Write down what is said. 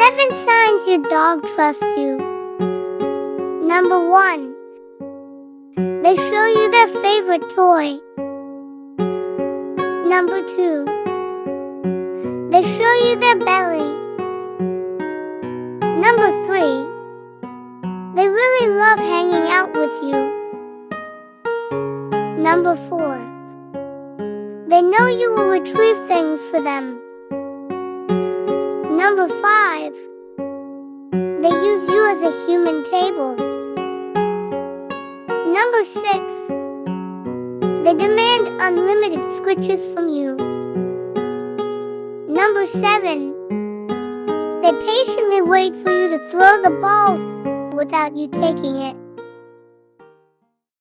7 signs your dog trusts you. Number 1. They show you their favorite toy. Number 2. They show you their belly. Number 3. They really love hanging out with you. Number 4. They know you will retrieve things for them. Number 5. They use you as a human table. Number 6. They demand unlimited scritches from you. Number 7. They patiently wait for you to throw the ball without you taking it.